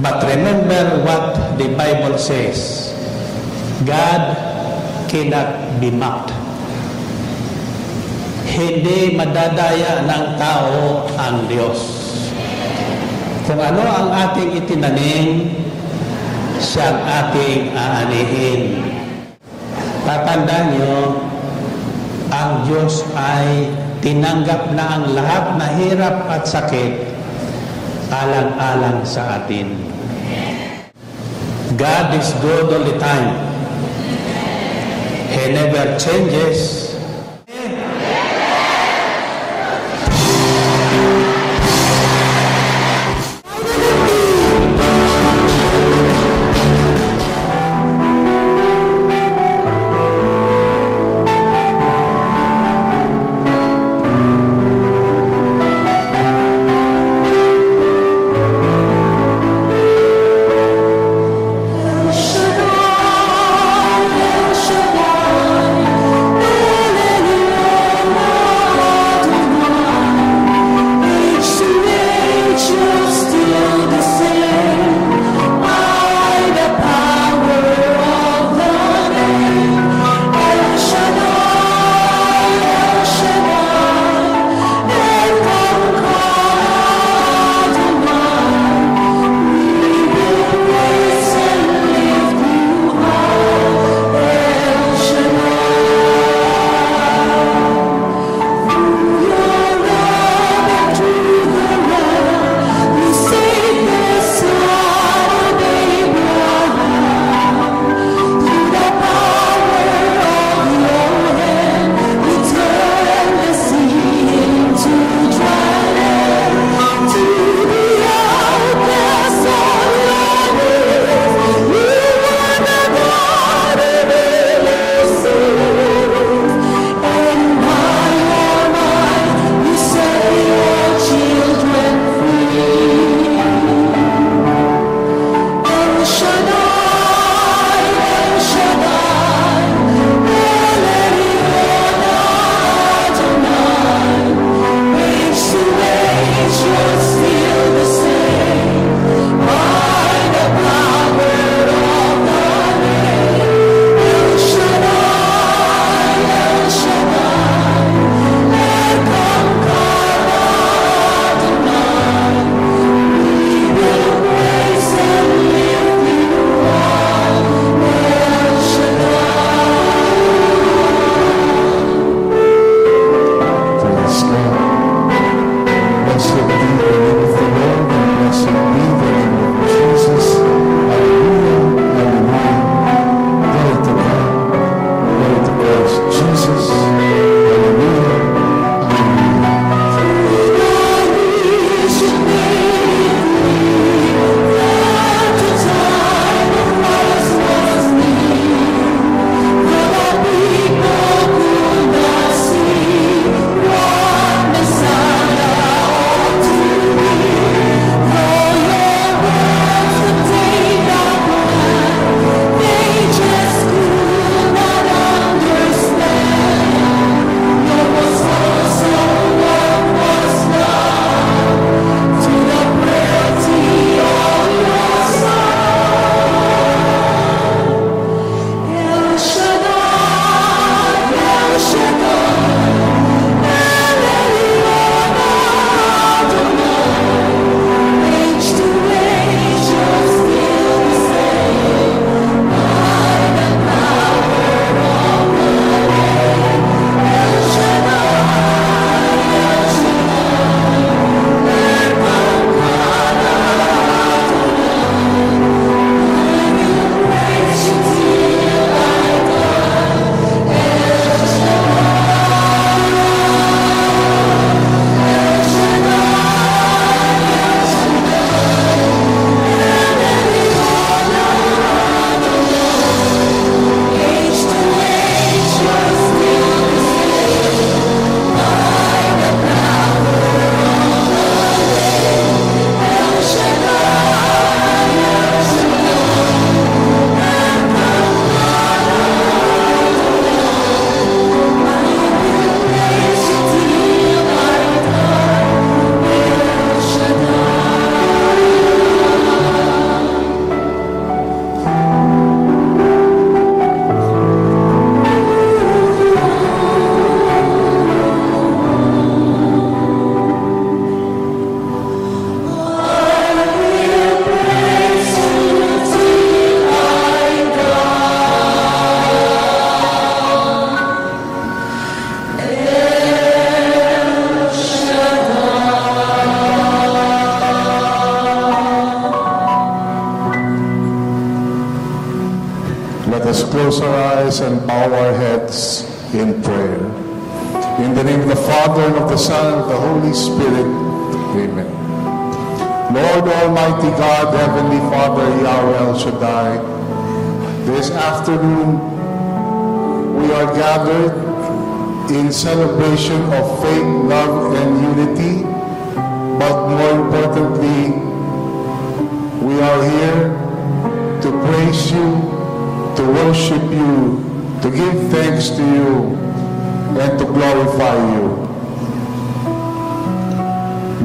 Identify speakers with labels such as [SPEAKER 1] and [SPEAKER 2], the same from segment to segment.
[SPEAKER 1] But remember what the Bible says. God cannot be mocked. Hindi madadaya ng tao ang Diyos. Kung ano ang ating itinanim, siya ang ating aanihin. Tatandaan niyo, ang Diyos ay tinanggap na ang lahat na hirap at sakit alang-alang sa atin. God is good all the time. He never changes.
[SPEAKER 2] us close our eyes and bow our heads in prayer. In the name of the Father, and of the Son, and of the Holy Spirit. Amen. Lord Almighty God, Heavenly Father, Yahweh El Shaddai, this afternoon we are gathered in celebration of faith, love, and unity, but more importantly, we are here to praise you, to worship you, to give thanks to you, and to glorify you.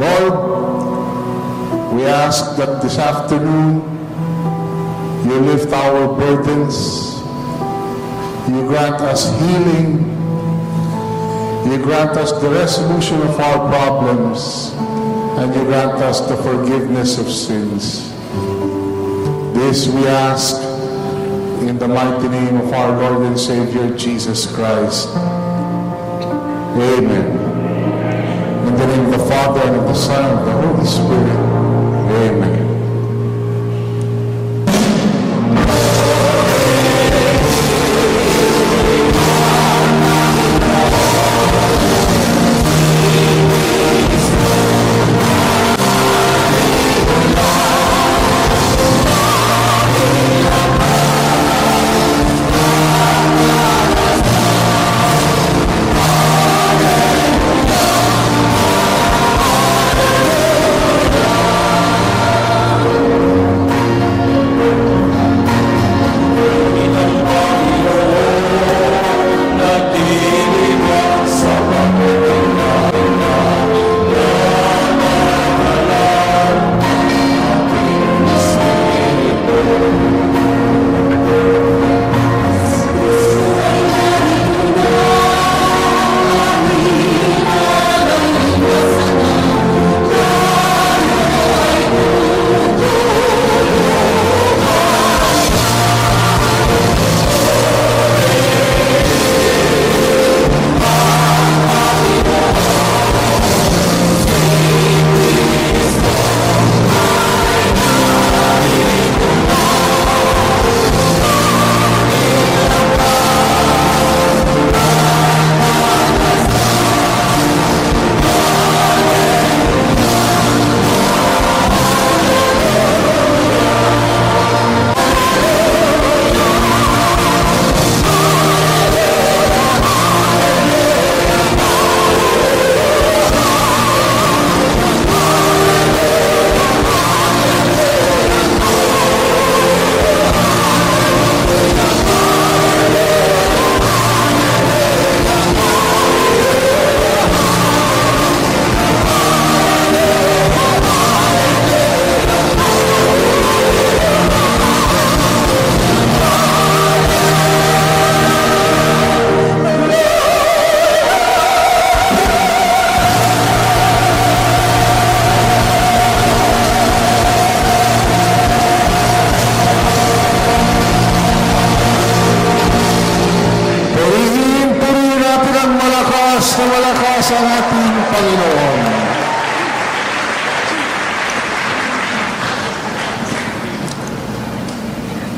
[SPEAKER 2] Lord, we ask that this afternoon you lift our burdens, you grant us healing, you grant us the resolution of our problems, and you grant us the forgiveness of sins. This we ask in the mighty name of our Lord and Savior, Jesus Christ. Amen. In the name of the Father, and of the Son, and of the Holy Spirit. Amen.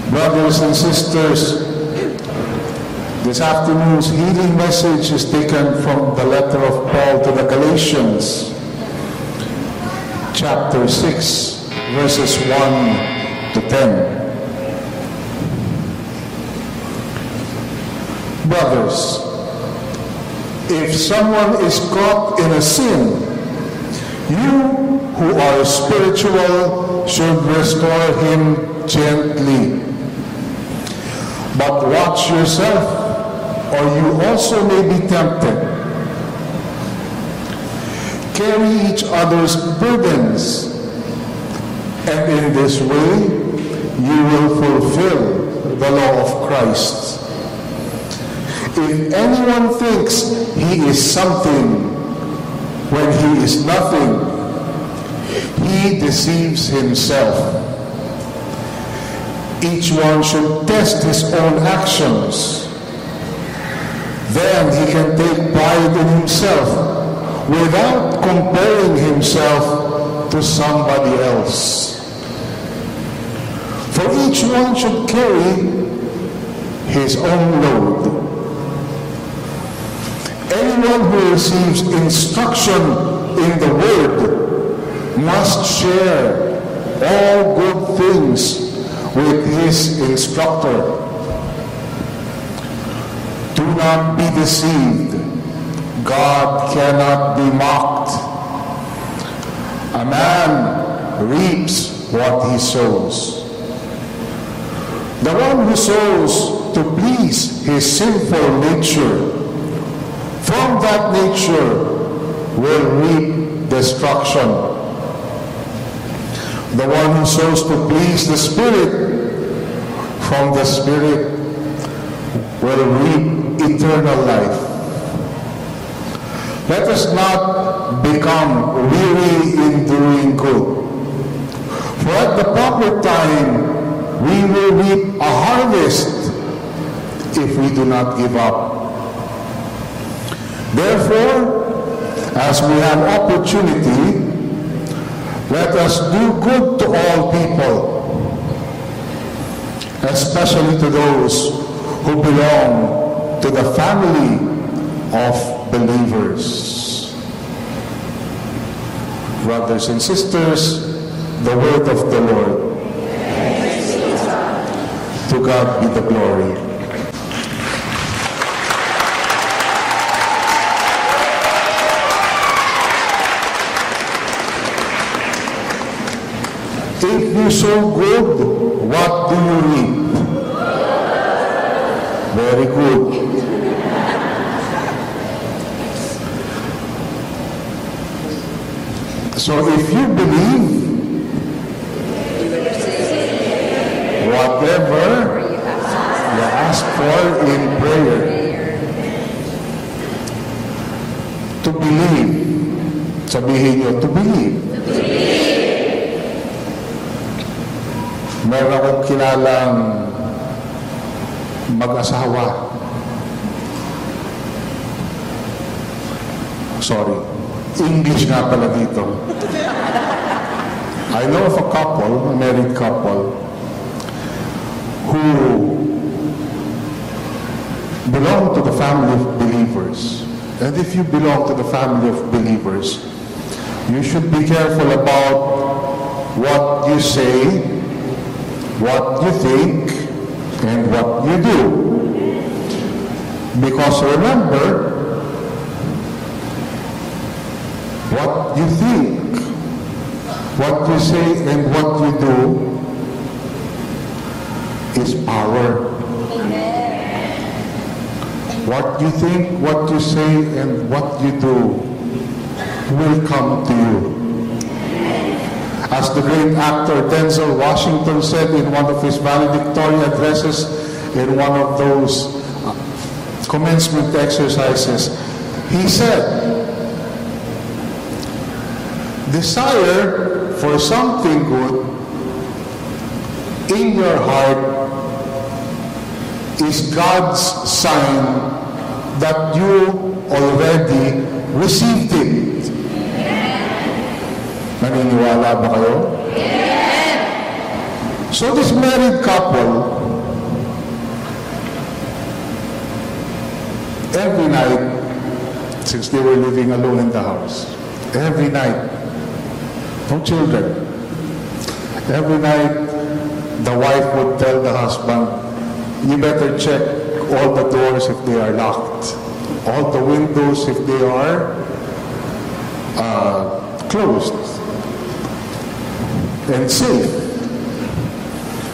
[SPEAKER 2] Brothers and sisters, this afternoon's healing message is taken from the letter of Paul to the Galatians, chapter 6, verses 1 to 10. Brothers, if someone is caught in a sin, you who are spiritual should restore him gently. But watch yourself, or you also may be tempted. Carry each other's burdens, and in this way you will fulfill the law of Christ. If anyone thinks he is something when he is nothing, he deceives himself. Each one should test his own actions. Then he can take pride in himself without comparing himself to somebody else. For each one should carry his own load. Anyone who receives instruction in the Word must share all good things with his instructor. Do not be deceived. God cannot be mocked. A man reaps what he sows. The one who sows to please his sinful nature, from that nature will reap destruction. The one who sows to please the Spirit, from the Spirit will reap eternal life. Let us not become weary in doing good, for at the proper time we will reap a harvest if we do not give up. Therefore, as we have opportunity, let us do good to all people, especially to those who belong to the family of believers. Brothers and sisters, the word of the Lord. To God be the glory. If you sow good, what do you reap? Very good. So if you believe, whatever you ask for in prayer, to believe, sabihin nyo, to believe. Meron akong kilalang mag-asawa. Sorry, English nga pala dito. I know of a couple, a married couple, who belong to the family of believers. And if you belong to the family of believers, you should be careful about what you say, what you think, and what you do. Because remember, what you think, what you say, and what you do is power. What you think, what you say, and what you do will come to you. As the great actor Denzel Washington said in one of his valedictory addresses in one of those commencement exercises, he said, desire for something good in your heart is God's sign that you already received it. Naniniwala ba kayo? Yes! So this married couple, every night, since they were living alone in the house, every night, no children, every night, the wife would tell the husband, you better check all the doors if they are locked, all the windows if they are closed and safe,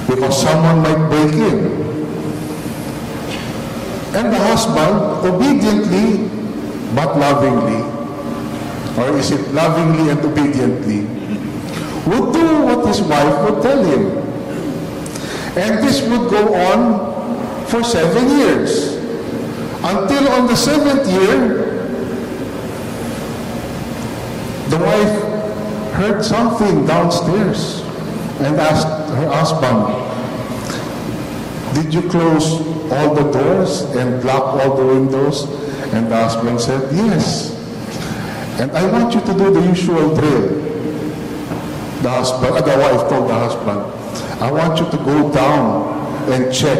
[SPEAKER 2] because someone might break in. And the husband, obediently but lovingly, or is it lovingly and obediently, would do what his wife would tell him. And this would go on for 7 years. Until on the 7th year, the wife heard something downstairs and asked her husband, did you close all the doors and lock all the windows? And the husband said, yes. And I want you to do the usual drill. The wife told the husband, I want you to go down and check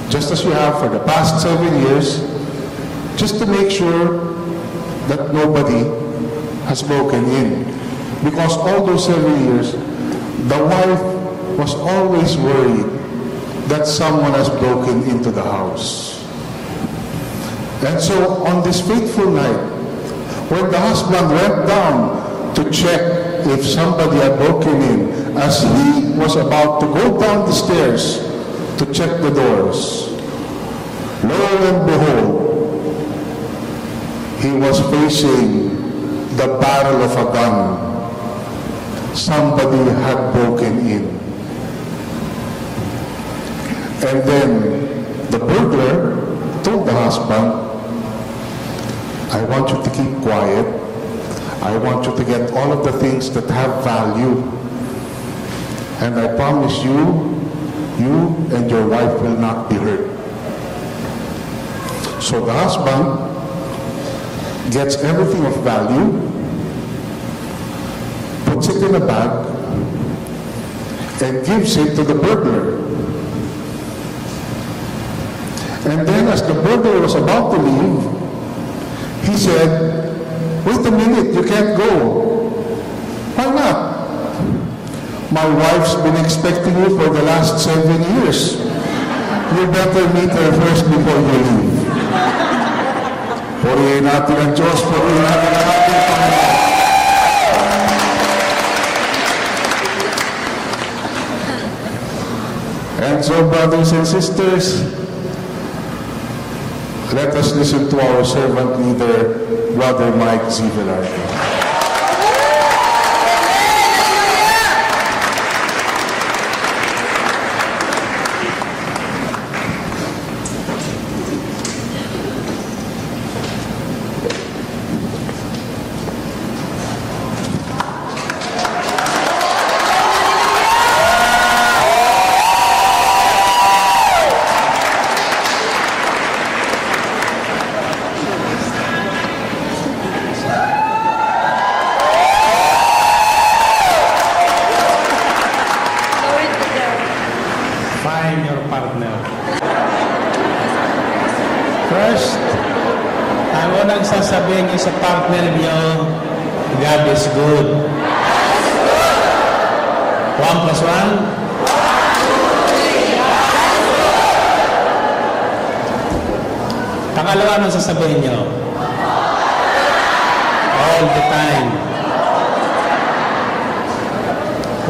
[SPEAKER 2] just as you have for the past 7 years, just to make sure that nobody has broken in. Because all those 7 years, the wife was always worried that someone has broken into the house. And so on this fateful night, when the husband went down to check if somebody had broken in, as he was about to go down the stairs to check the doors, lo and behold, he was facing the barrel of a gun. Somebody had broken in. And then the burglar told the husband, I want you to keep quiet. I want you to get all of the things that have value. And I promise you, you and your wife will not be hurt. So the husband gets everything of value, puts it in a bag, and gives it to the burglar. And then as the burglar was about to leave, he said, wait a minute, you can't go. Why not? My wife's been expecting you for the last 7 years. You better meet her first before you leave. Purihin natin ang Diyos, purihin natin ang ating Panginoon. And so, brothers and sisters, let us listen to our servant leader, Brother Mike Zivelardo.
[SPEAKER 1] Sasabihin niyo sa partner niyo, God is good. 1 plus 1? Pangalawa, anong sasabihin niyo? All the time.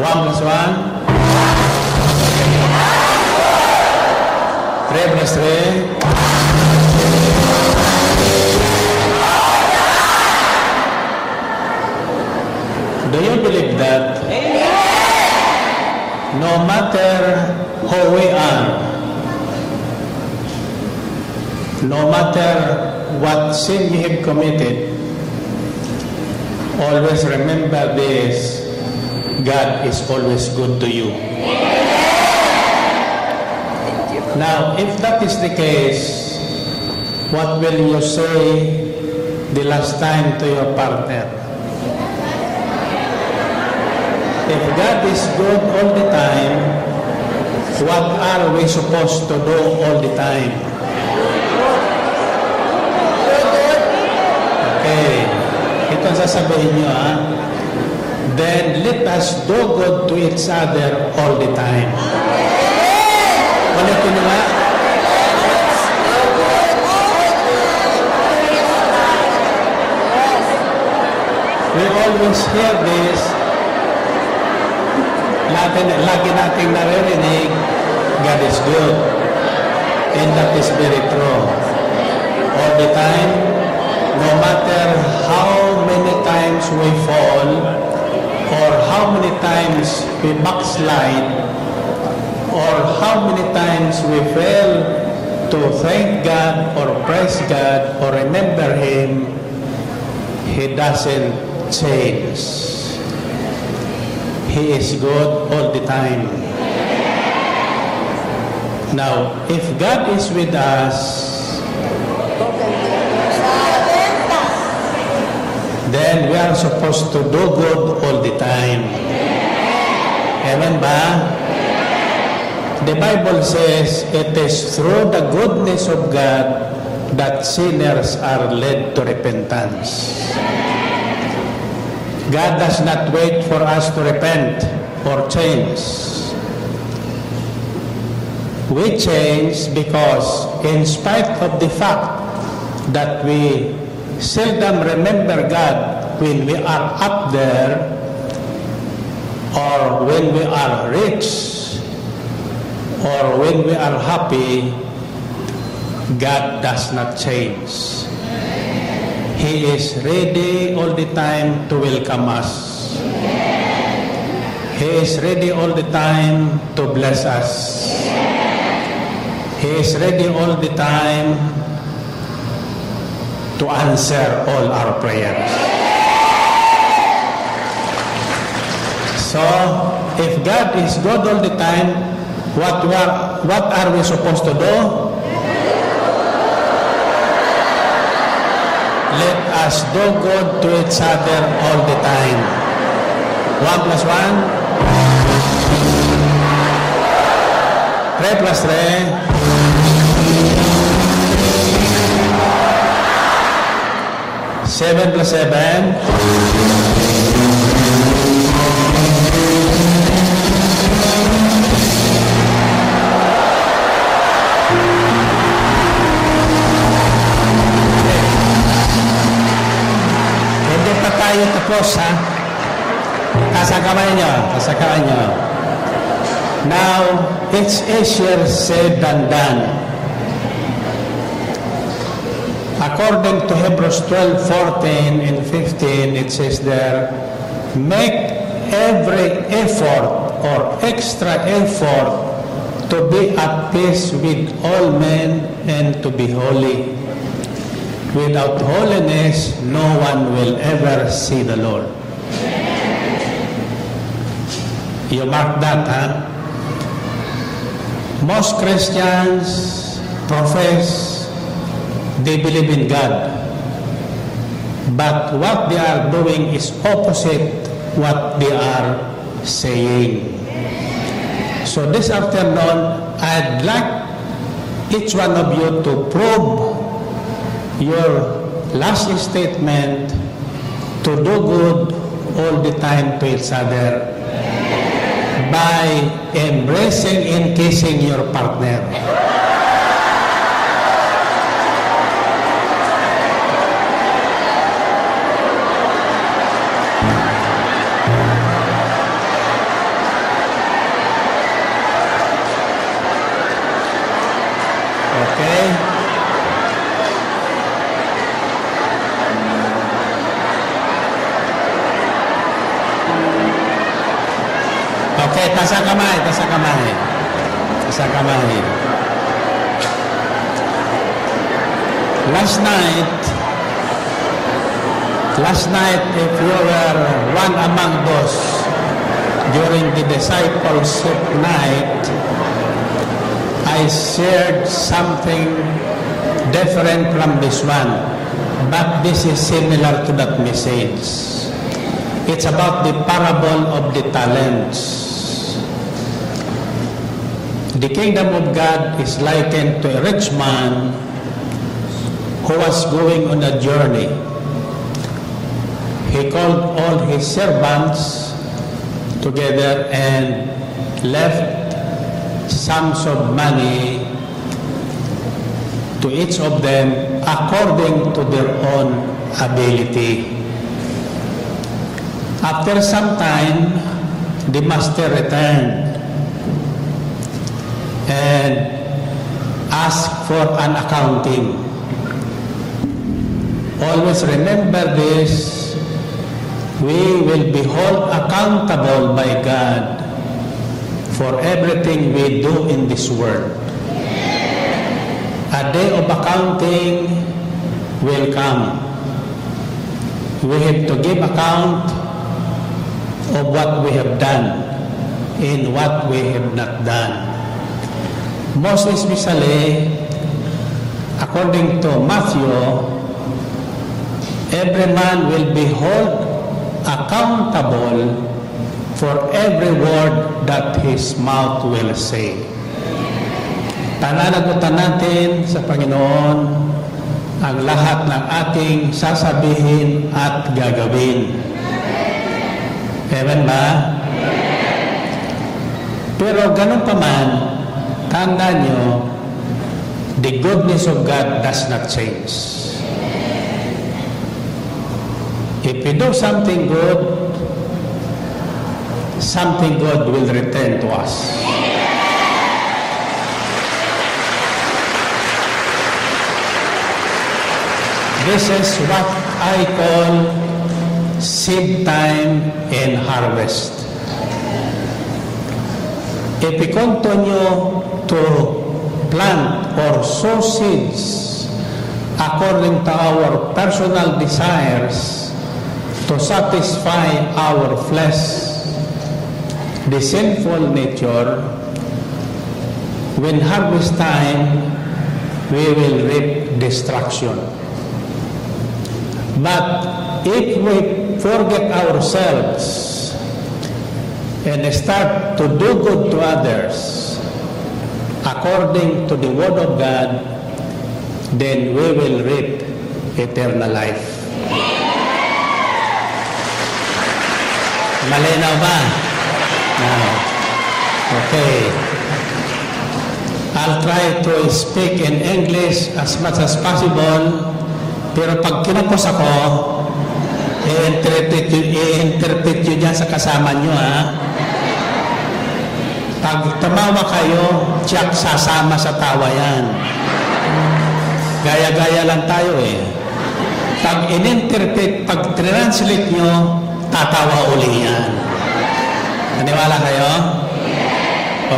[SPEAKER 1] 1 plus 1? 3 plus 3? Do you believe that? Amen. No matter who we are, no matter what sin you have committed, always remember this: God is always good to you. Now, if that is the case, what will you say the last time to your partner? If God is good all the time, what are we supposed to do all the time? Okay. Ito ang sasabihin nyo, ha? Then let us do good to each other all the time. Ulitin nyo nga. We always hear this. Lagi nating naririnig, God is good. And that is very true. All the time, no matter how many times we fall, or how many times we backslide, or how many times we fail to thank God, or praise God, or remember Him, He doesn't change. He is good all the time. Now, if God is with us, then we are supposed to do good all the time. Amen ba? The Bible says it is through the goodness of God that sinners are led to repentance. God does not wait for us to repent or change. We change because in spite of the fact that we seldom remember God when we are up there or when we are rich or when we are happy, God does not change. He is ready all the time to welcome us. He is ready all the time to bless us. He is ready all the time to answer all our prayers. So, if God is good all the time, what are we supposed to do? Let us do good to each other all the time. 1 plus 1. 3 plus 3. 7 plus 7. Tayo tapos, ha? Kasagaman nyo. Now, it's easier said than done. According to Hebrews 12:14 and 15, it says there, make every effort or extra effort to be at peace with all men and to be holy. Without holiness, no one will ever see the Lord. You mark that, huh? Most Christians profess they believe in God. But what they are doing is opposite what they are saying. So this afternoon, I'd like each one of you to prove your last statement to do good all the time to each other by embracing and kissing your partner. Okay? Okay, tasa kamay. Last night, if you were one among those during the discipleship night, I shared something different from this one, but this is similar to that message. It's about the parable of the talents. The kingdom of God is likened to a rich man who was going on a journey. He called all his servants together and left sums of money to each of them according to their own ability. After some time, the master returned and asked for an accounting. Always remember this, we will be held accountable by God for everything we do in this world. A day of accounting will come. We have to give account of what we have done and what we have not done. Most especially, according to Matthew, every man will be held accountable for every word that his mouth will say. Pananagutan natin sa Panginoon ang lahat ng ating sasabihin at gagawin. Amen ba? Pero ganun pa man, tandaan nyo, the goodness of God does not change. If we do something good will return to us. This is what I call seed time and harvest. If we continue to plant or sow seeds according to our personal desires to satisfy our flesh, the sinful nature, when harvest time, we will reap destruction. But if we forget ourselves and start to do good to others according to the Word of God, then we will reap eternal life. Malinaw ba? Okay. I'll try to speak in English as much as possible, pero pag kinapos ako, i-interpret nyo dyan sa kasama nyo, ha? Pag tumawa kayo, tiyak sasama sa tawa yan. Gaya-gaya lang tayo eh. Pag in-interpret, pag translate nyo, tatawa uli yan. Naniwala kayo?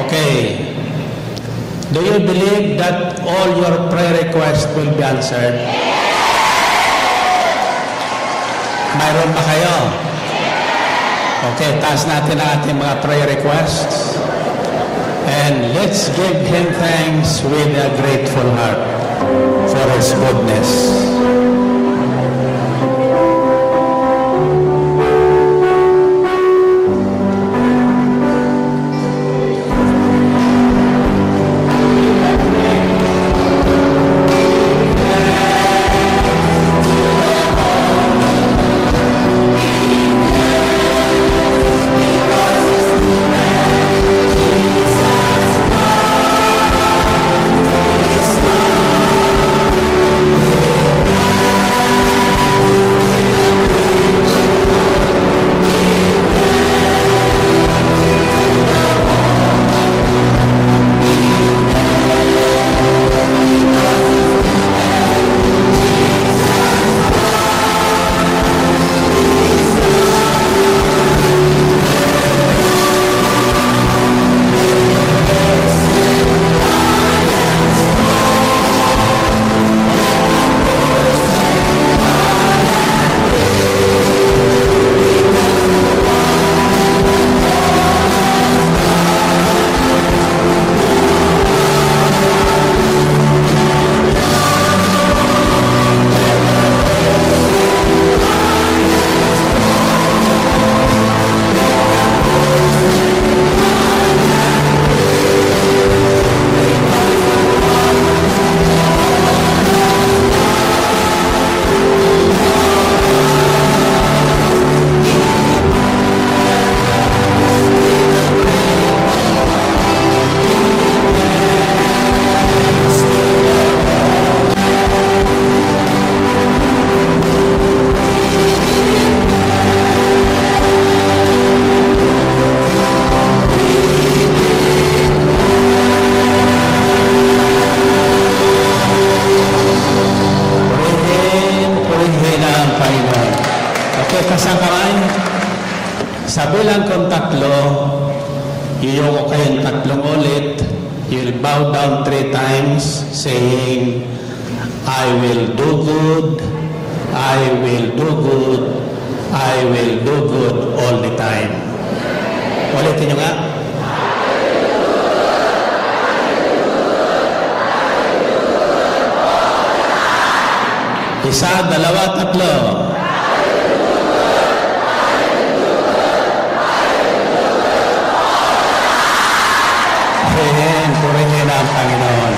[SPEAKER 1] Okay. Do you believe that all your prayer requests will be answered? Mayroon ba kayo? Okay, taas natin ang ating mga prayer requests. And let's give Him thanks with a grateful heart for His goodness. Sa bilang kong tatlo, iyoko kayong tatlong ulit. You'll bow down 3 times saying, I will do good, I will do good, I will do good all the time. Ulitin nyo nga. Isa, dalawa, tatlo. Purihin ang Panginoon.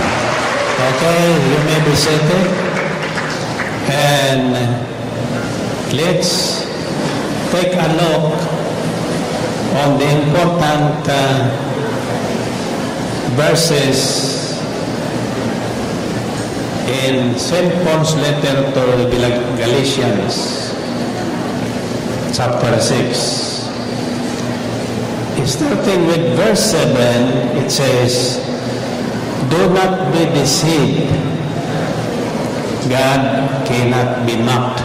[SPEAKER 1] Okay, you may be seated. And let's take a look on the important verses in St. Paul's letter to the Galatians, chapter 6. Starting with verse 7, it says, "Do not be deceived. God cannot be mocked.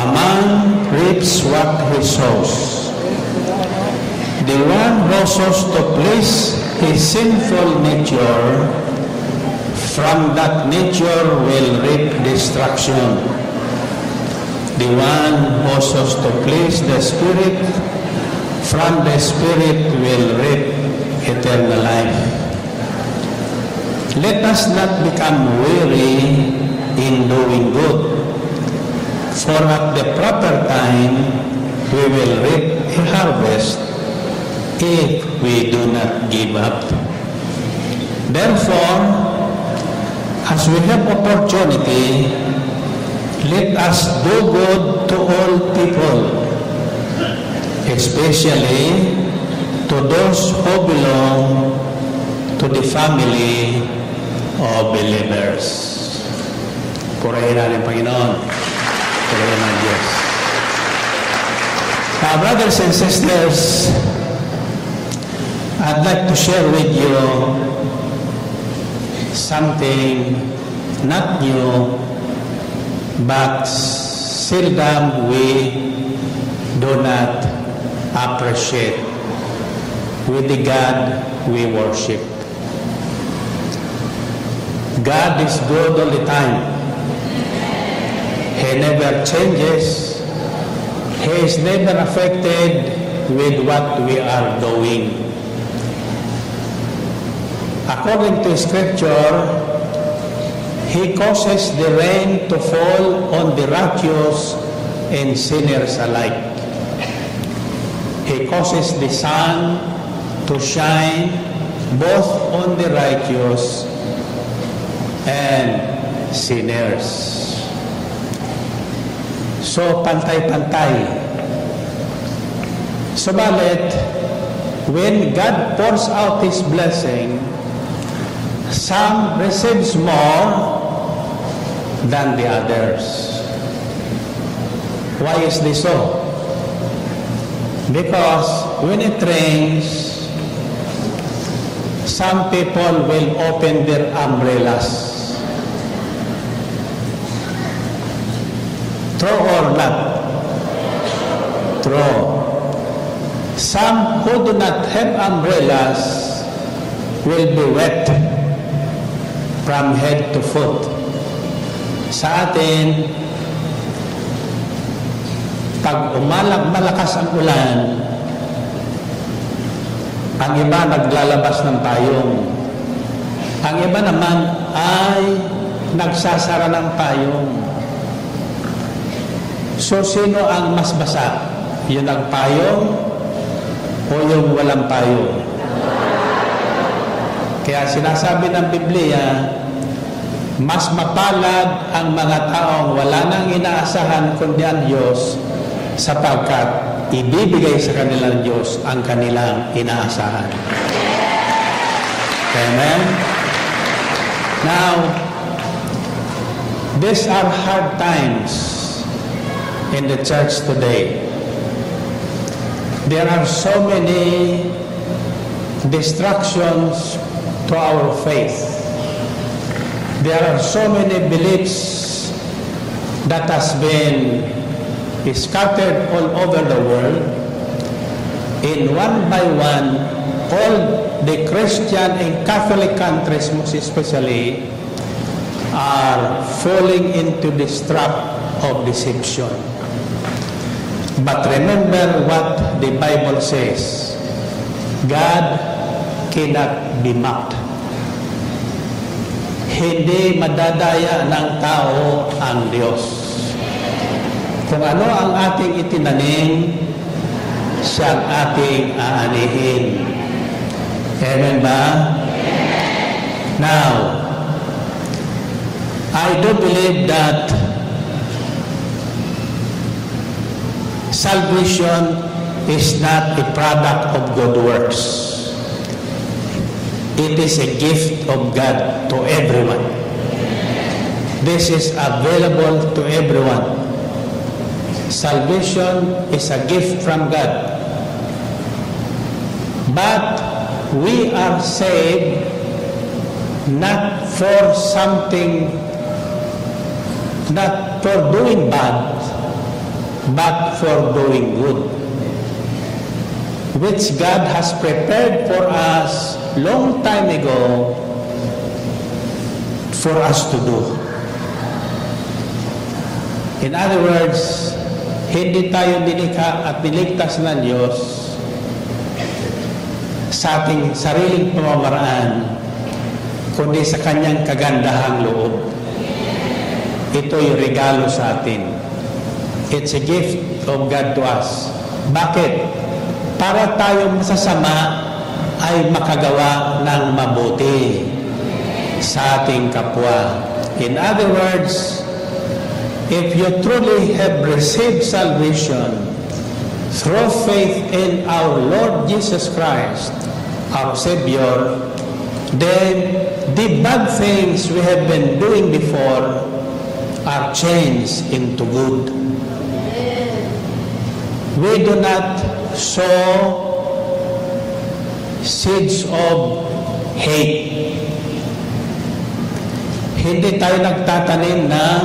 [SPEAKER 1] A man reaps what he sows. The one who sows to please his sinful nature, from that nature will reap destruction. The one who sows to please the Spirit, from the Spirit will reap eternal life. Let us not become weary in doing good, for at the proper time we will reap a harvest if we do not give up. Therefore, as we have opportunity, let us do good to all people, especially to those who belong to the family of believers." Purihin natin, Panginoon. Purihin ng Diyos. Now, brothers and sisters, I'd like to share with you something not new, but seldom we do not appreciate with the God we worship. God is good all the time. He never changes. He is never affected with what we are doing. According to Scripture, He causes the rain to fall on the righteous and sinners alike. He causes the sun to shine both on the righteous and sinners. So, pantay-pantay. Subalit, when God pours out His blessing, some receives more than the others. Why is this so? Because when it rains, some people will open their umbrellas. True or not? True. Some who do not have umbrellas will be wet from head to foot. Sa atin, pag malakas ang ulan, ang iba naglalabas ng payong. Ang iba naman ay nagsasara ng payong. So, sino ang mas basa? Yun ang payong o yung walang payong? Kaya sinasabi ng Biblia, mas mapalad ang mga taong wala nang inaasahan kundi ang Diyos, sapagkat ibibigay sa kanilang Diyos ang kanilang inaasahan. Amen? Now, these are hard times in the church today. There are so many distractions to our faith. There are so many beliefs that has been scattered all over the world. In one by one, all the Christian and Catholic countries, most especially, are falling into this trap of deception. But remember what the Bible says. God cannot be mocked. Hindi madadaya ng tao ang Diyos. Kung ano ang ating itinanim, siya ang ating aanihin. Amen ba? Now, I do believe that salvation is not a product of good works. It is a gift of God to everyone. This is available to everyone. Salvation is a gift from God. But we are saved not for something, not for doing bad, but for doing good, which God has prepared for us long time ago for us to do. In other words, hindi tayo nilikha at niligtas ng Diyos sa ating sariling pamamaraan, kundi sa Kanyang kagandahang loob. Ito'y regalo sa atin. It's a gift of God to us. Bakit? Para tayo masasama ay makagawa ng mabuti sa ating kapwa. In other words, if you truly have received salvation through faith in our Lord Jesus Christ, our Savior, then the bad things we have been doing before are changed into good. We do not sow seeds of hate. Hindi tayo nagtatanim ng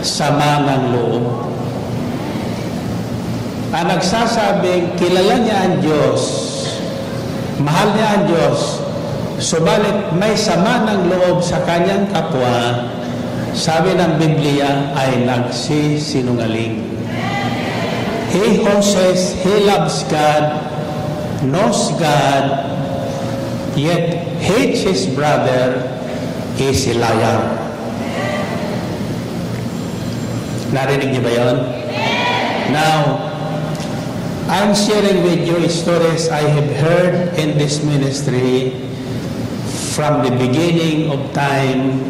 [SPEAKER 1] sama ng loob. Ang nagsasabing kilala niya ang Diyos, mahal niya ang Diyos, subalit may sama ng loob sa kanyang kapwa, sabi ng Biblia ay nagsisinungaling. He who says he loves God, knows God, yet hates his brother, is a liar. Narinig niyo ba yun? Now, I'm sharing with you stories I have heard in this ministry from the beginning of time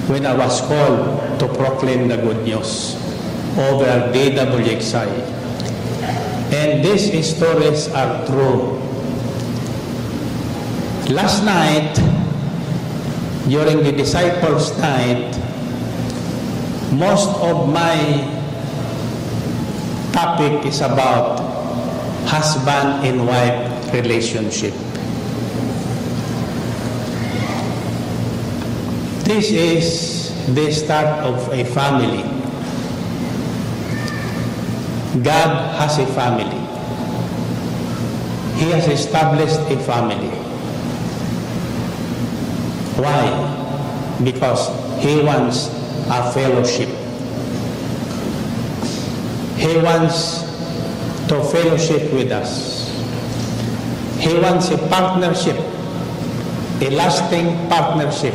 [SPEAKER 1] when I was called to proclaim the good news over DWXI. And these stories are true. Last night, during the disciples' night, most of my topic is about husband and wife relationship. This is the start of a family. God has a family. He has established a family. Why? Because He wants a fellowship. He wants to fellowship with us. He wants a partnership, a lasting partnership,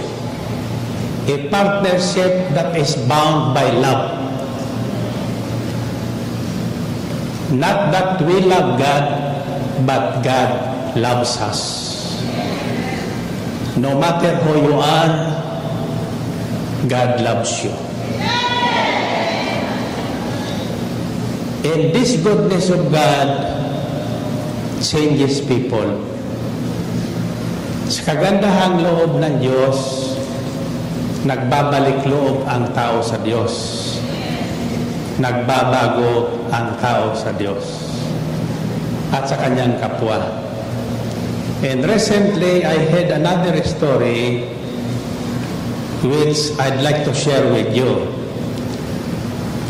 [SPEAKER 1] a partnership that is bound by love. Not that we love God, but God loves us. No matter who you are, God loves you. And this goodness of God changes people. Sa kagandahang loob ng Diyos, nagbabalik loob ang tao sa Diyos. Nagbabago ang tao sa Diyos at sa kanyang kapwa. And recently, I heard another story which I'd like to share with you.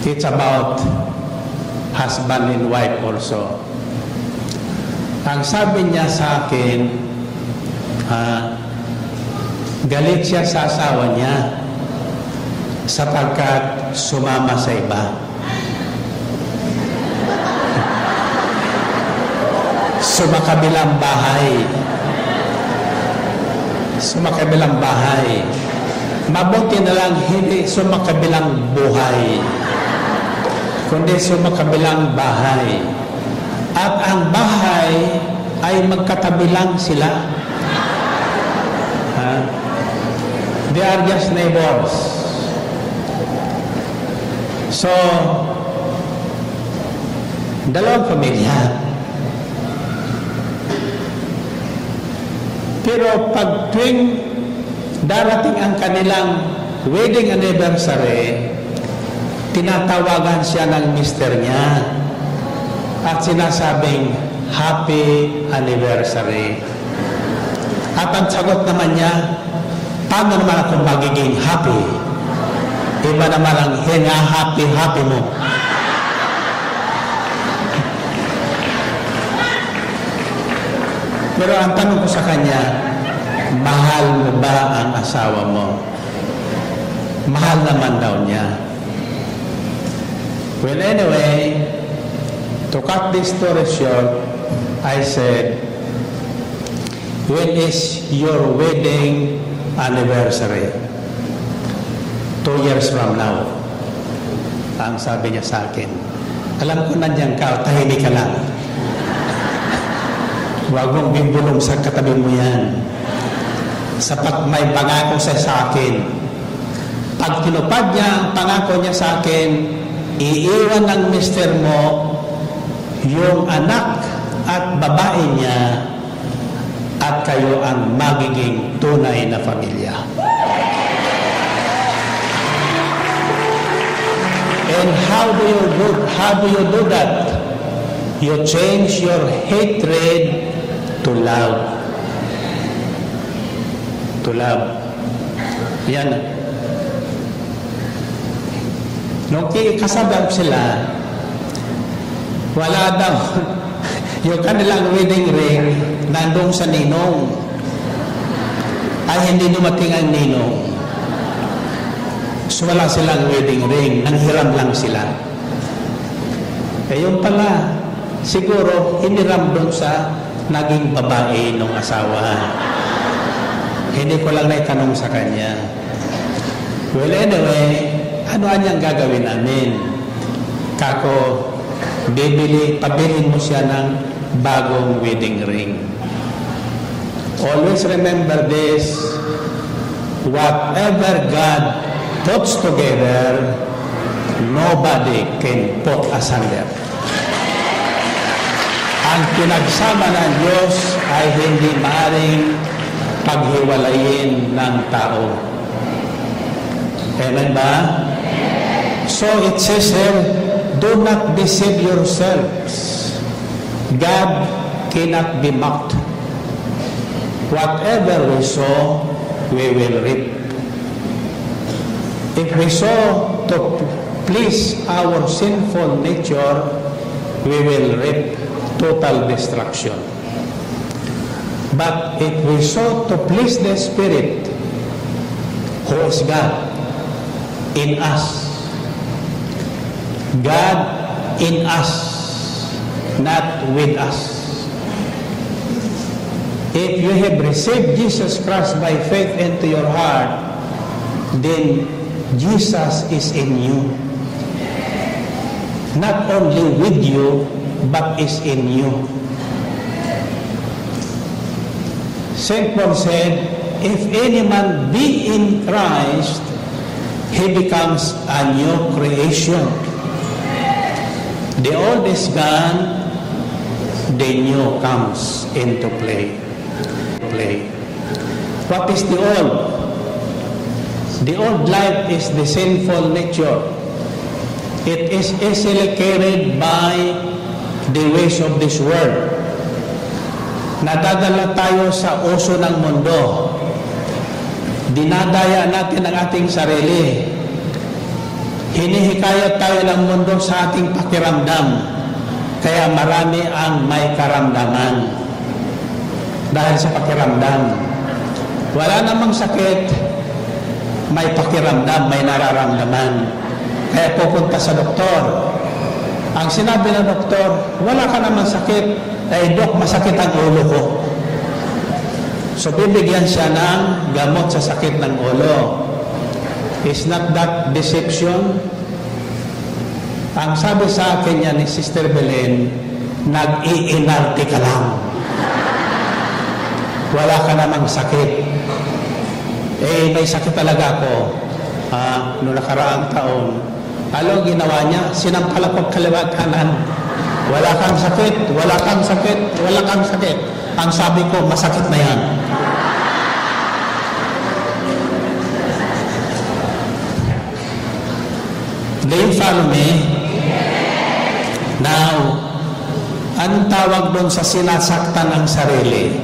[SPEAKER 1] It's about husband and wife also. Ang sabi niya sa akin, galit siya sa asawa niya sapagkat sumama sa iba. Sumakabilang bahay. Sumakabilang bahay. Mabuti na lang hindi sumakabilang buhay, kundi sumakabilang bahay. At ang bahay ay magkatabi lang sila. They are just neighbors. So, dalawang pamilya. Pero pag tuwing darating ang kanilang wedding anniversary, tinatawagan siya ng mister niya at sinasabing, Happy Anniversary. At ang sagot naman niya, paano naman ako magiging happy? Iba naman ang happy mo. Pero ang tanong ko sa kanya, mahal mo ba ang asawa mo? Mahal naman daw niya. Well, anyway, to cut this story short, I said, when is your wedding anniversary? 2 years from now. Ang sabi niya sa akin, alam ko nandiyan ka, tahimik ka lang. Huwag mong bimbulong sa katabi mo yan. Sapat may pangako sa akin. Pag tinupad niya ang pangako niya sa akin, iiwan ng mister mo yung anak at babae niya at kayo ang magiging tunay na pamilya. And how do you do that? You change your hatred to love. To love. Yan. Nung kasabab sila, wala daw. Yung kanilang wedding ring, nandong sa ninong. Ay hindi dumating ang ninong. So wala silang wedding ring, nanghiram lang sila. Eh yung pala, siguro hiniram doon sa naging babae ng asawa. Hindi ko lang naitanong sa kanya. Well anyway, ano anyang gagawin namin? Kako, pabilin mo siya ng bagong wedding ring. Always remember this, whatever God puts together, nobody can put asunder. Ang pinagsama ng Diyos ay hindi maaaring paghiwalayin ng tao. Amen ba? So it says here, do not deceive yourselves. God cannot be mocked. Whatever we sow, we will reap. If we sow to please our sinful nature, we will reap total destruction. But if we sow to please the Spirit, who is God, in us, God in us, not with us. If you have received Jesus Christ by faith into your heart, then Jesus is in you. Not only with you, but is in you. St. Paul said, if any man be in Christ, he becomes a new creation. The old is gone, the new comes into play. What is the old? The old life is the sinful nature. It is easily carried by the ways of this world. Nadadala tayo sa uso ng mundo. Dinadaya natin ang ating sarili. Hinihikayat tayo ng mundo sa ating pakiramdam. Kaya marami ang may karamdaman. Dahil sa pakiramdam. Wala namang sakit, may pakiramdam, may nararamdaman. Kaya pupunta sa doktor. Ang sinabi ng doktor, wala ka naman sakit, eh dok, masakit ang ulo ko. So bibigyan siya ng gamot sa sakit ng ulo. Is not that deception? Ang sabi sa akin niya ni Sister Belen, nag-iinarte ka lang. Wala ka namang sakit. may sakit talaga ako. Noong nakaraang taon. Ano ginawa niya? Sinampal ako kaliwa kanan. Wala kang sakit, wala kang sakit, wala kang sakit. Ang sabi ko, masakit na yan. Do you follow me? Now, anong tawag doon sa sinasaktan ng sarili?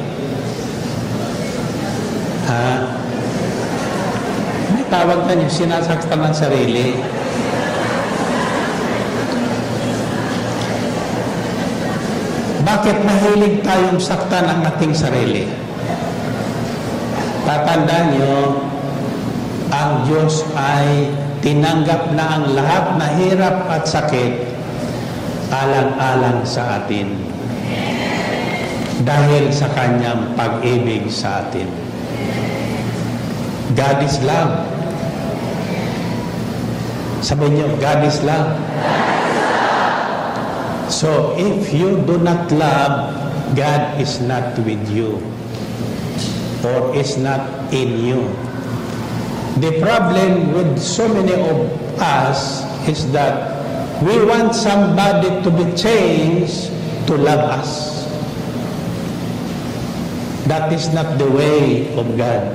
[SPEAKER 1] May tawag na yung sinasaktan ng sarili. Bakit mahilig tayong saktan ang ating sarili? Tatandaan nyo, ang Diyos ay tinanggap na ang lahat na hirap at sakit alang-alang sa atin dahil sa kanyang pag-ibig sa atin. God is love. Sabi niyo, God is love. So, if you do not love, God is not with you or is not in you. The problem with so many of us is that we want somebody to be changed to love us. That is not the way of God.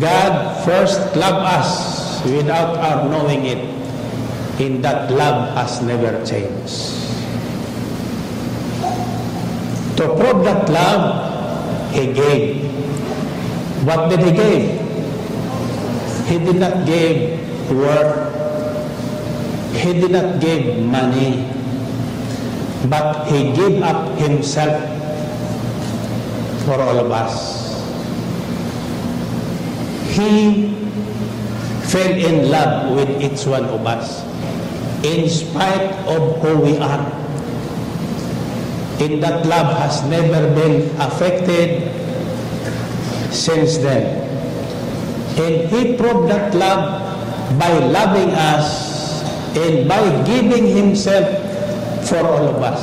[SPEAKER 1] God first loved us without our knowing it. In that love has never changed. To prove that love, He gave. What did He give? He did not give work. He did not give money. But He gave up Himself for all of us. He fell in love with each one of us. In spite of who we are. And that love has never been affected since then. And He proved that love by loving us and by giving Himself for all of us.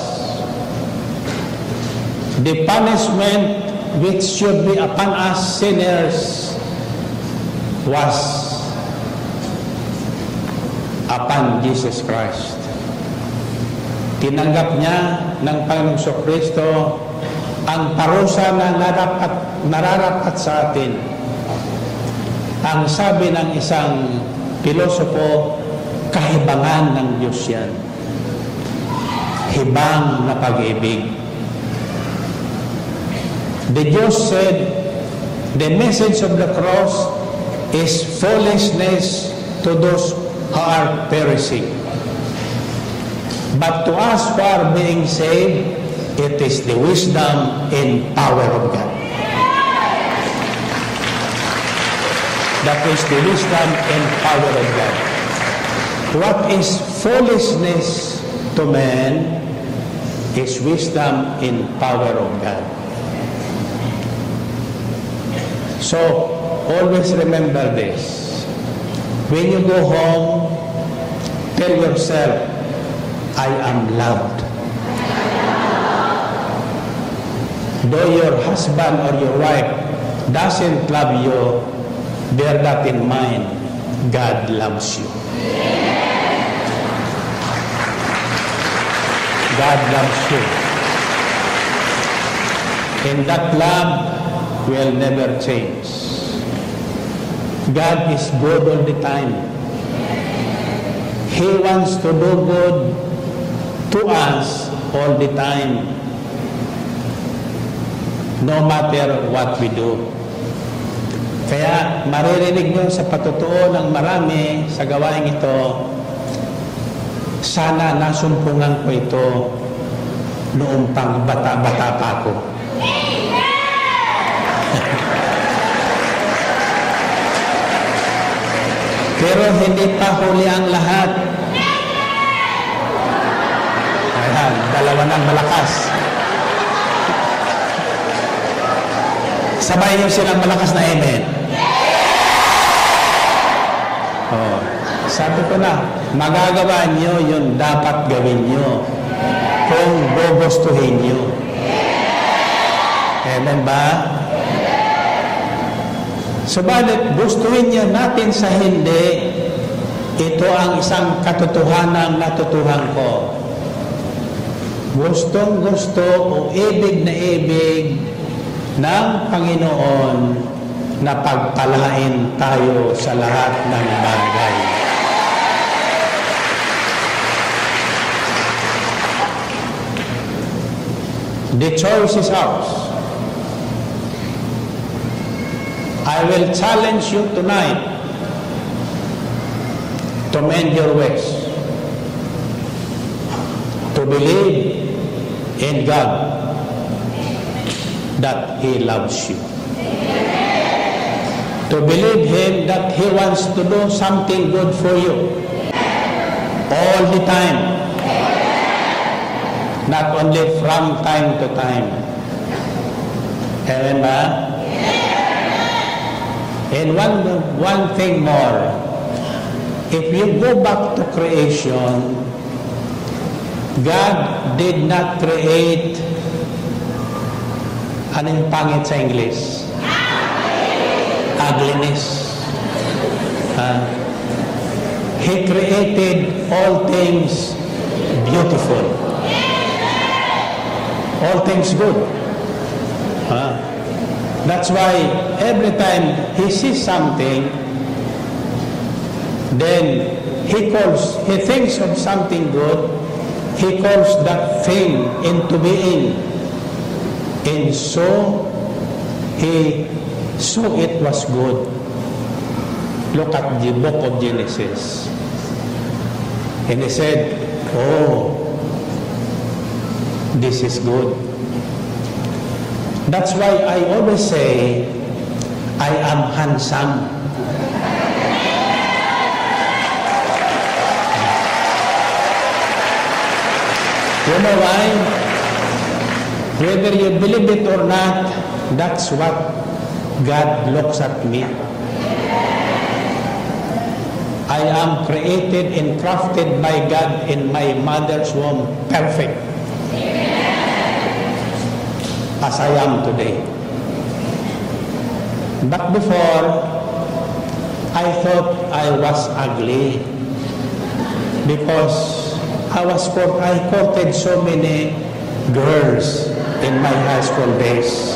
[SPEAKER 1] The punishment which should be upon us sinners was upon Jesus Christ. Tinanggap niya ng Panginoong Kristo ang parusa na nararapat sa atin. Ang sabi ng isang pilosopo, kahibangan ng Diyos yan. Hibang na pag-ibig. The Diyos said, the message of the cross is foolishness to those who are perishing. But to us who are being saved, it is the wisdom and power of God. That is the wisdom and power of God. What is foolishness to man is wisdom and power of God. So, always remember this. When you go home, tell yourself, I am loved. Though your husband or your wife doesn't love you, bear that in mind. God loves you. God loves you. And that love will never change. God is good all the time. He wants to do good to us all the time, no matter what we do. Kaya maririnig nyo sa patutuo ng marami sa gawaing ito, sana nasumpungan ko ito noong pang bata-bata pa ako. Pero hindi pa huli ang lahat. Ayan, dalawa ng malakas. Sabay niyo silang malakas na amen. Oh, sabi ko na, magagawa niyo yung dapat gawin niyo kung gugustuhin niyo. Amen ba? Subalit gustuhin niya natin sa hindi, ito ang isang katotohanan na natutuhan ko. Gustong gusto o ibig na ibig ng Panginoon na pagpalain tayo sa lahat ng bagay. The choice is ours. I will challenge you tonight to mend your ways, to believe in God that He loves you, to believe Him that He wants to do something good for you all the time, not only from time to time. Amen ba? And one thing more, if you go back to creation, God did not create, ano yung pangit sa English? Ugliness. He created all things beautiful. All things good. That's why every time He sees something, then He thinks of something good, He calls that thing into being. And so, He saw it was good. Look at the book of Genesis. And He said, oh, this is good. That's why I always say, I am handsome. You know why? Whether you believe it or not, that's what God looks at me. I am created and crafted by God in my mother's womb, perfect. As I am today. But before, I thought I was ugly because I courted so many girls in my high school days.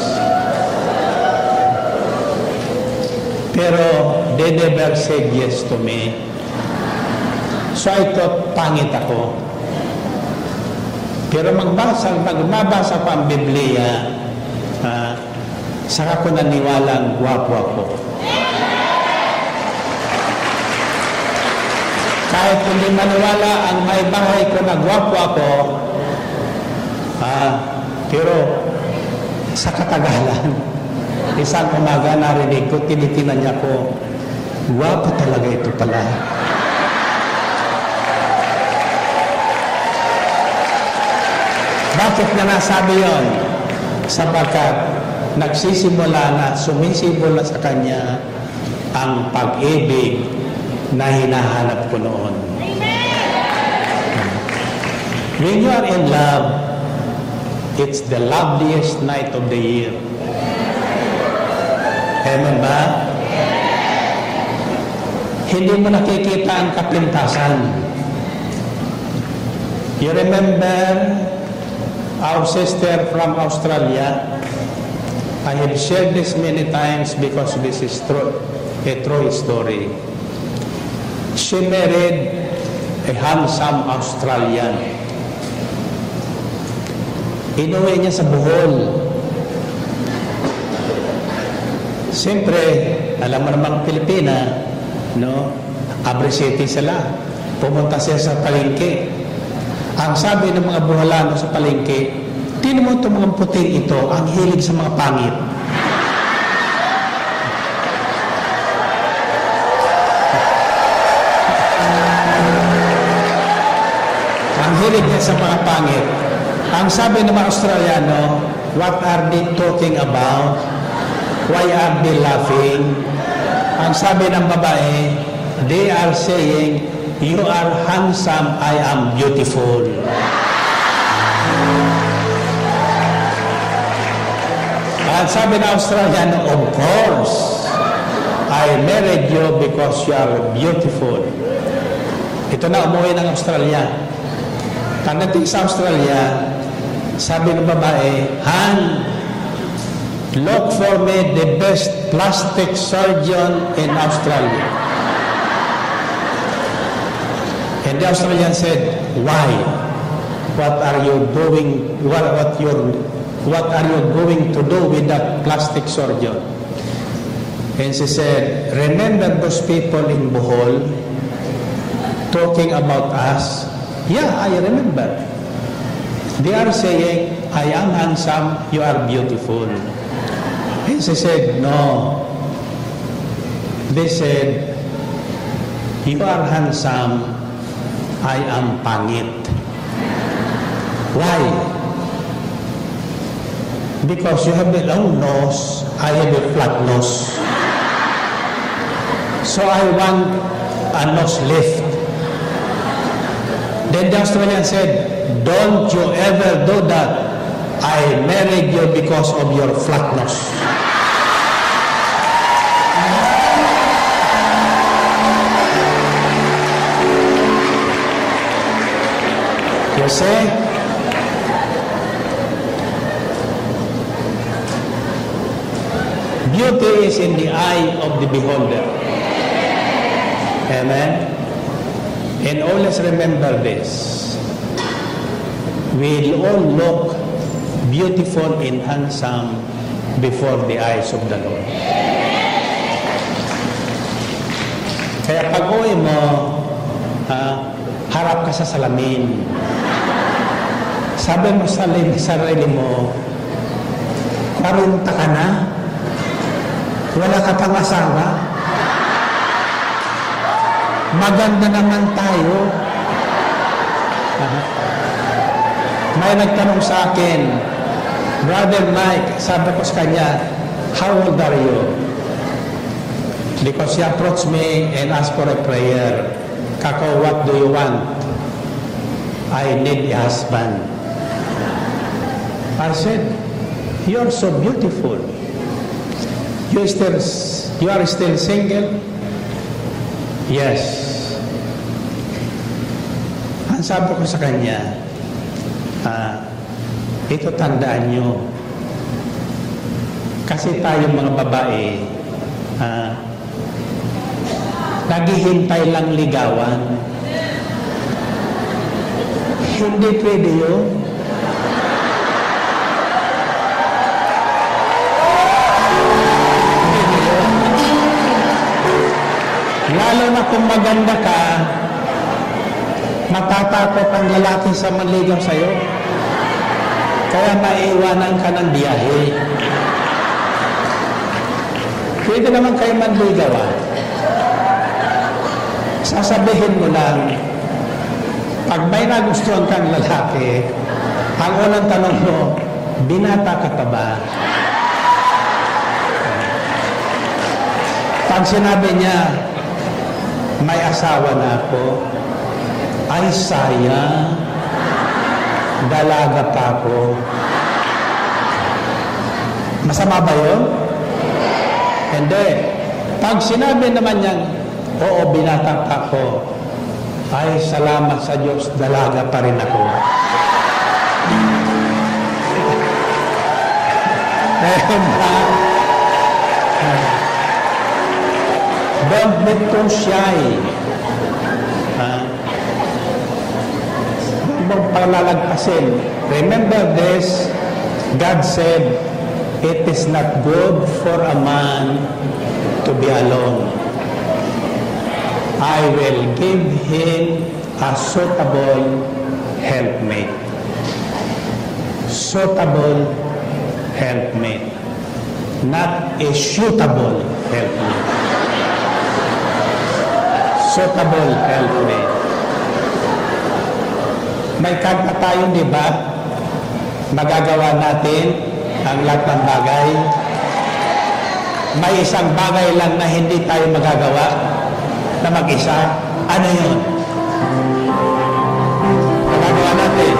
[SPEAKER 1] Pero they never said yes to me. So I thought pangit ako. Pero magbabasa pa ang Biblia, saka ko naniwalang gwapo ako. Kahit hindi maniwala ang may bahay ko na gwapo ako, pero sa katagalan, isang umaga narinig ko, tinitinan niya ko, gwapo talaga ito pala. Bakit na nasabi yon? Sapagkat nagsisimula na, sumisimula sa kanya ang pag-ibig na hinahanap ko noon. When you are in love, it's the loveliest night of the year. Amen ba? Hindi mo nakikita ang kapintasan. You remember our sister from Australia? I have shared this many times because this is a true story. She married a handsome Australian. Inuwi niya sa Bohol. Siyempre, alam mo namang Pilipina, no? Abrisete sila. Pumunta siya sa palengke. Ang sabi ng mga Boholano sa palengke, tingnan mo itong mga puting ito, ang hilig sa mga pangit. Ang hilig niya sa mga pangit. Ang sabi ng mga Australiano, what are they talking about? Why are they laughing? Ang sabi ng babae, they are saying, you are handsome, I am beautiful. At sabi ng Australiano, of course, I married you because you are beautiful. Ito na, umuwi ng Australia. Pagdating sa Australia, sabi ng babae, Han, look for me the best plastic surgeon in Australia. And the Australian said, why? What are you doing? What are you going to do with that plastic surgeon? And she said, remember those people in Bohol talking about us? Yeah, I remember. They are saying, I am handsome, you are beautiful. And she said, no. They said, you are handsome, I am pangit. Why? Because you have a long nose, I have a flat nose. So I want a nose lift. Then the Australian said, don't you ever do that. I married you because of your flat nose. You see? Beauty is in the eye of the beholder. Amen? And always remember this. We'll all look beautiful and handsome before the eyes of the Lord. Kaya pag uwi mo, harap ka sa salamin. Sabi mo sa sarili mo, 40 ka na, wala ka pang asawa, maganda naman tayo. May nagtanong sa akin, Brother Mike, sabi ko sa kanya, how old are you? Because he approached me and asked for a prayer. Kako, what do you want? I need a husband. I said, you are so beautiful. You are still single? Yes. Ang sabi ko sa kanya, ito tandaan nyo. Kasi tayong mga babae, naghihintay lang ligawan. Hindi pwede yun. Lalo na kung maganda ka, matatakot ang lalaki sa manligaw sa'yo. Kaya maiiwanan ka ng biyahe. Pwede naman kayo manligawan. Sasabihin mo lang, pag may nagustuhan kang lalaki, ang unang tanong mo, binata ka pa ba? Pag sinabi niya, may asawa na ako, ay sayang, dalaga pa ako. Masama ba yun? Hindi. Pag sinabi naman niyang, oo, binata pa ako, ay salamat sa Diyos, dalaga pa rin ako. Don't be too shy. Huwag palalagpasin. Remember this, God said, it is not good for a man to be alone. I will give him a suitable helpmate. Suitable helpmate. Not a suitable helpmate. Suitable helpmate. May kanta tayo, di ba? Magagawa natin ang lahat ng bagay. May isang bagay lang na hindi tayo magagawa na mag-isa. Ano yun? Magagawa natin.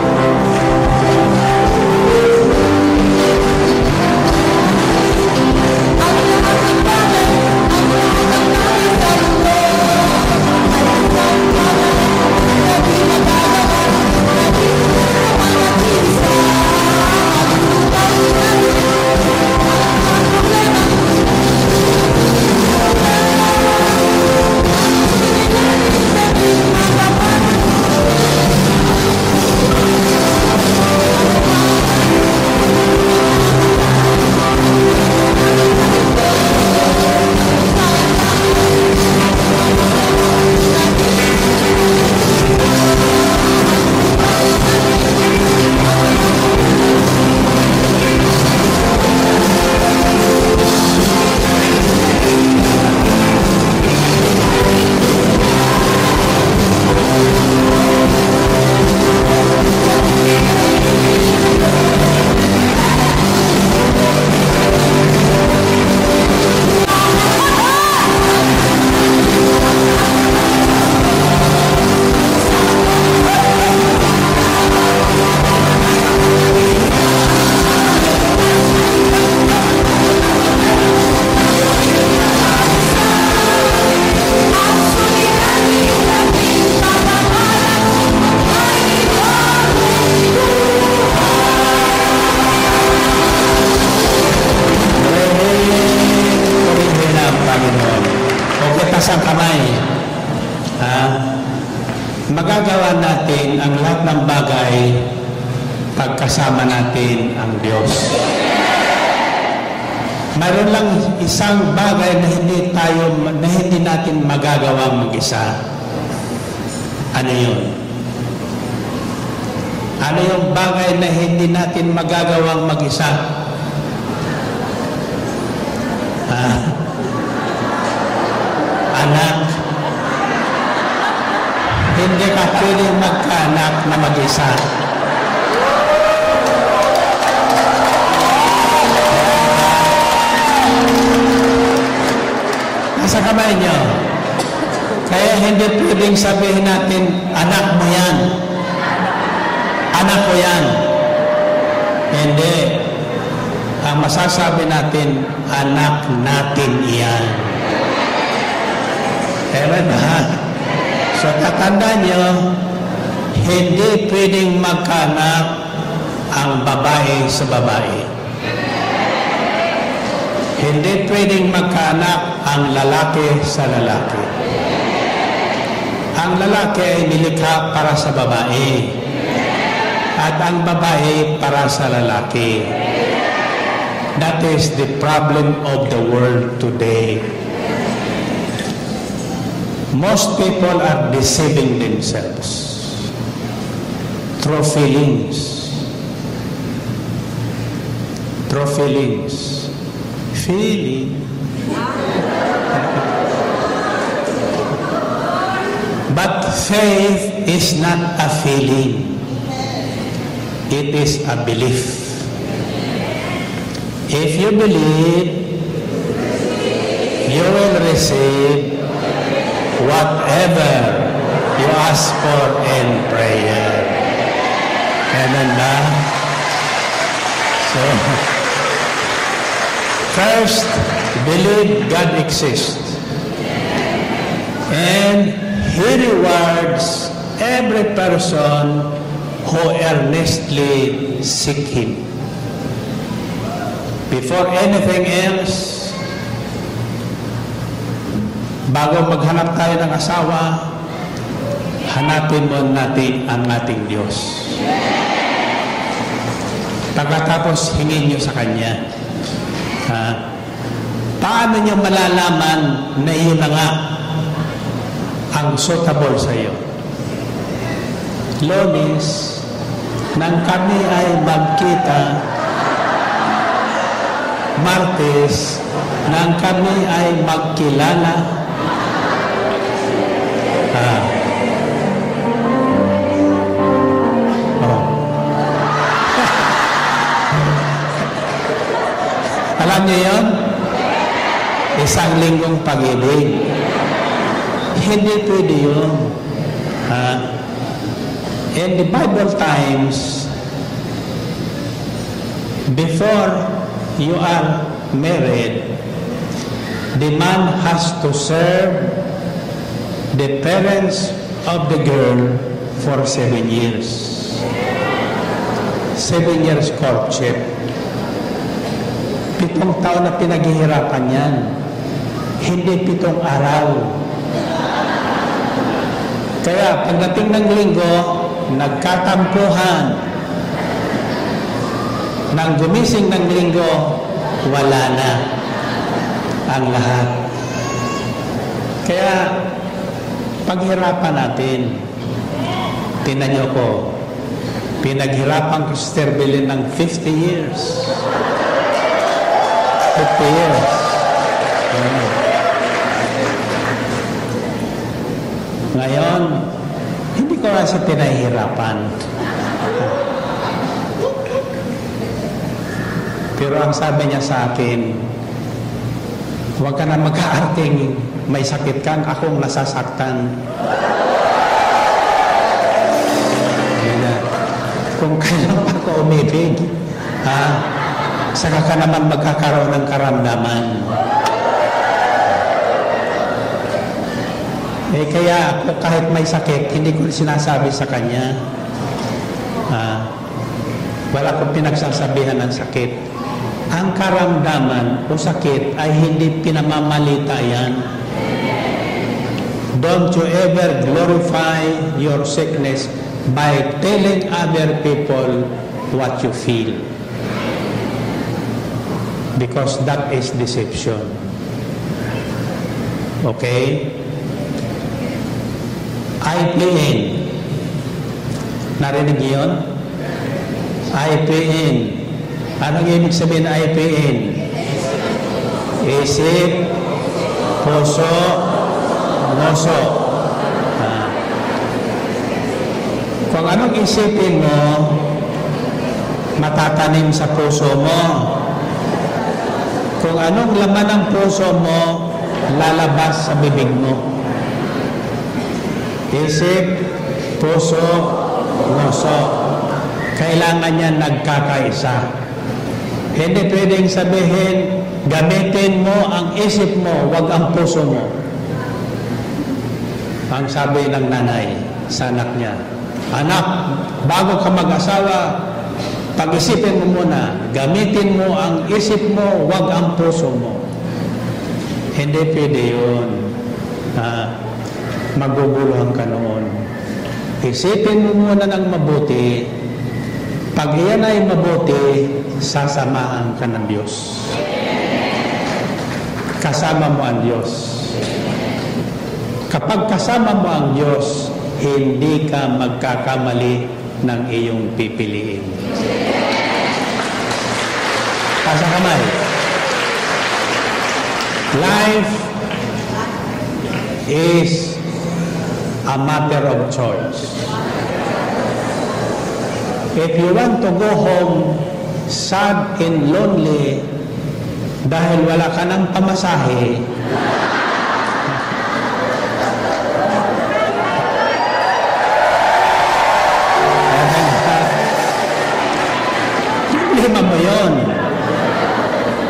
[SPEAKER 1] Taas ang kamay. Magagawa natin ang lahat ng bagay pagkasama natin ang Diyos. Mayroon lang isang bagay na hindi natin magagawa mag-isa. Ano yun? Ano yung bagay na hindi natin magagawang mag-isa? Anak. Hindi ka pwedeng magkaanak na mag-isa. Nasa kamay niyo. Kaya hindi pwedeng sabihin natin, anak mo yan. Anak ko yan. Hindi. Ang masasabi natin, anak natin iyan. Amen ba? So tatandaan niyo, hindi pwedeng magkaanak ang babae sa babae. Hindi pwedeng magkaanak ang lalaki sa lalaki. Ang lalaki ay nilikha para sa babae. At ang babae para sa lalaki. That is the problem of the world today. Most people are deceiving themselves through feelings. Through feelings. Feeling. But faith is not a feeling. It is a belief. If you believe, you will receive whatever you ask for in prayer. Amen ba? So, first, believe God exists. And He rewards every person who earnestly seek Him. Before anything else, bago maghanap tayo ng asawa, hanapin mo natin ang ating Diyos. Pagkatapos, hingin nyo sa Kanya. Paano nyo malalaman na iyon na nga ang suitable sa iyo? Lunes, nang kami ay magkita, Martes, nang kami ay magkilala, alam niyo yun? Isang linggong pag-ibig. Hindi pwede yun. In the Bible times, before you are married, the man has to serve the parents of the girl for 7 years. 7 years courtship. 7 taon na pinaghihirapan yan. Hindi 7 araw. Kaya pagdating ng linggo, nagkatampuhan. Nang gumising ng linggo, wala na ang lahat. Kaya paghirapan natin. Tingnan niyo ko, pinaghirapan ko si Sister Belen ng 50 years. 50 years. Ngayon, hindi ko na siya pinahihirapan. Pero ang sabi niya sa akin, huwag ka na mag-aarting may sakit kang akong nasasaktan. Kung kailan pa ko umibig, saka ka naman magkakaroon ng karamdaman. Kaya ako kahit may sakit, hindi ko sinasabi sa kanya. Wala akong pinagsasabihan ng sakit. Ang karamdaman o sakit ay hindi pinamamalita yan. don't you ever glorify your sickness by telling other people what you feel. Because that is deception. Okay? IPN. Narinig yun? IPN. Anong ibig sabihin IPN? Isip, puso, ngoso. Kung anong isipin mo, matatanim sa puso mo. Kung anong laman ng puso mo, lalabas sa bibig mo. Isip, puso, ngoso. Kailangan yan nagkakaisa. Hindi pwedeng sabihin, gamitin mo ang isip mo, wag ang puso mo. Ang sabi ng nanay sa anak niya, anak, bago ka mag-asawa, pag-isipin mo muna, gamitin mo ang isip mo, wag ang puso mo. Hindi pwede yun. Maguguluhan ka noon. Isipin mo muna ng mabuti. Pag iyan ay mabuti, sasamahan ka ng Diyos. Kasama mo ang Diyos. Kapag kasama mo ang Diyos, hindi ka magkakamali ng iyong pipiliin. Pasa kamay. Life is a matter of choice. If you want to go home sad and lonely dahil wala ka ng pamasahe, problema mo yun.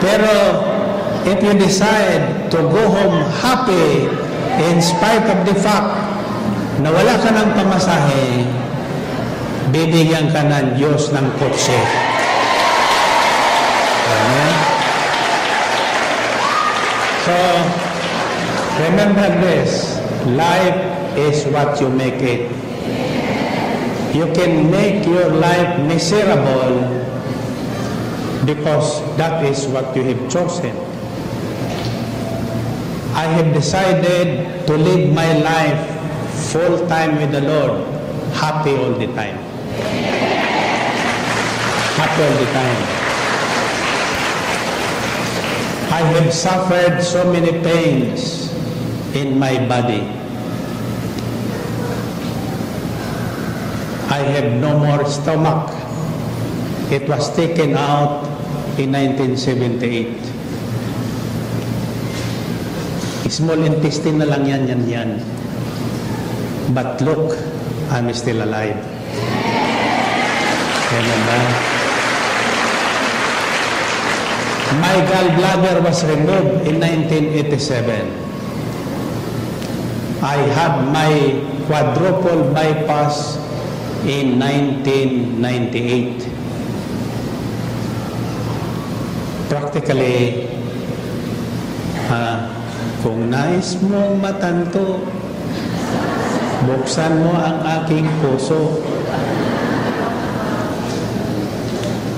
[SPEAKER 1] Pero if you decide to go home happy in spite of the fact na wala ka ng pamasahe, bibigyan ka ng Diyos ng kotse. Amen? So, remember this. Life is what you make it. You can make your life miserable because that is what you have chosen. I have decided to live my life full time with the Lord, happy all the time. Happy all the time. I have suffered so many pains in my body. I have no more stomach. It was taken out in 1978. Small intestine na lang yan. But look, I'm still alive. Remember? My gallbladder was removed in 1987. I had my quadruple bypass in 1998. Practically, kung nais mong matanto, buksan mo ang aking puso.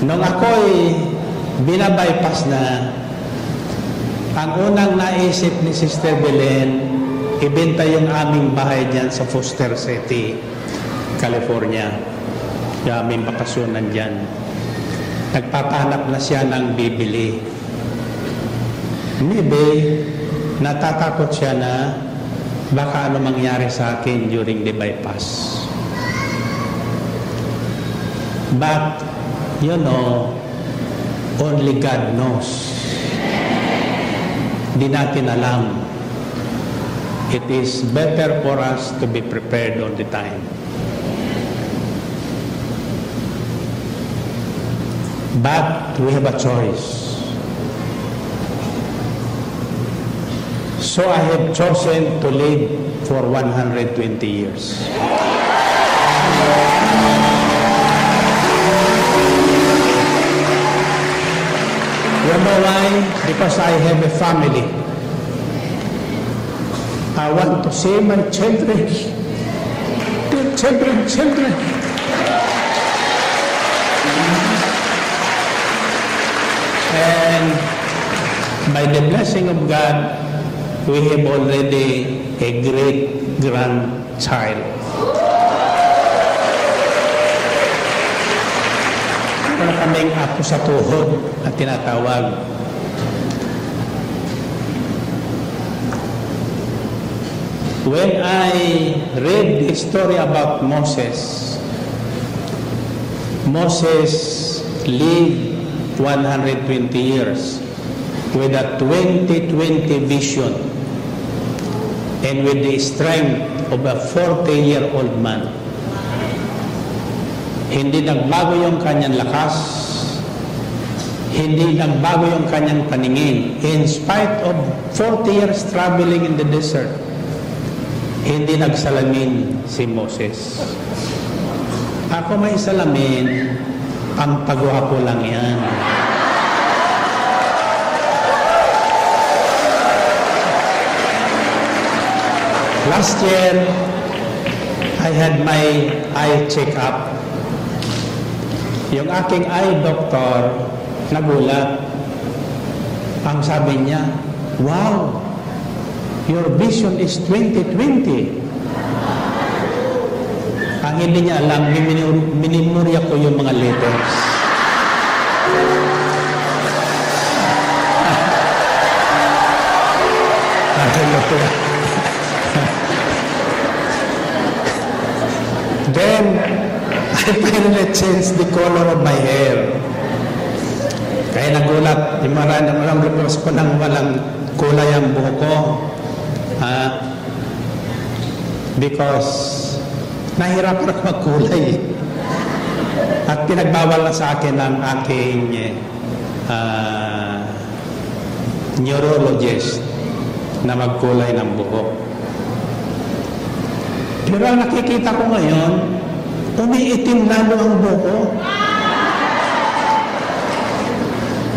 [SPEAKER 1] Nung ako'y binabypass na, ang unang naisip ni Sister Belen, ibenta yung aming bahay dyan sa Foster City, California. Yung aming bakasyonan dyan. Nagpapahanap na siya ng bibili. Maybe, natatakot siya na baka ano mangyari sa akin during the bypass. But, you know, only God knows. Di natin alam. It is better for us to be prepared all the time. But we have a choice. So I have chosen to live for 120 years. You know why? Because I have a family. I want to see my children. Dear children. And by the blessing of God, we have already a great grandchild. Wala kaming apo sa tuhod at tinatawag. When I read the story about Moses lived 120 years with a 20/20 vision and with the strength of a 40-year-old man. Hindi nagbago yung kanyang lakas, hindi nagbago yung kanyang paningin. In spite of 40 years traveling in the desert, hindi nagsalamin si Moses. Ako may salamin, ang pagwapo lang yan. Last year, I had my eye check-up. Yung aking eye doctor, nagulat. Ang sabi niya, wow, your vision is 20/20. Ang hindi niya alam, minimorya ko yung mga letters. Then, I finally changed the color of my hair. Kaya nagulat, yung maraming request ko nang walang kulay ang buhok ko. Because nahirapan ako magkulay. At pinagbawal na sa akin ng aking neurologist na magkulay ng buhok. Pero ang nakikita ko ngayon, umiitim lalo ang buhok.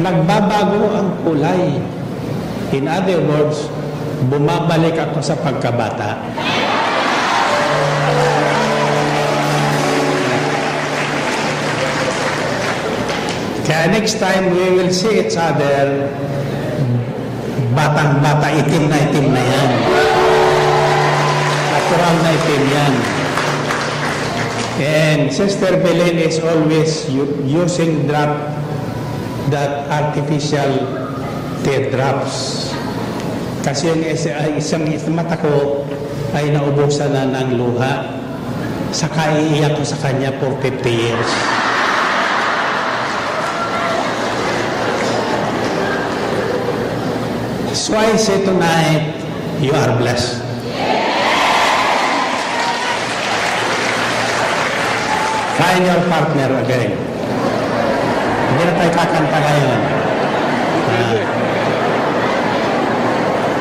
[SPEAKER 1] Nagbabago ang kulay. In other words, bumabalik ako sa pagkabata. Kaya next time we will see each other, batang-bata, itim na yan. Natural na itim yan. And Sister Belen is always using that artificial teardrops. Kasi yung isang mata ko ay naubusan na ng luha. Saka iiyak ko sa kanya for 50 years. So I say tonight, you are blessed. Find your partner again. Hindi na tayo kakanta ngayon.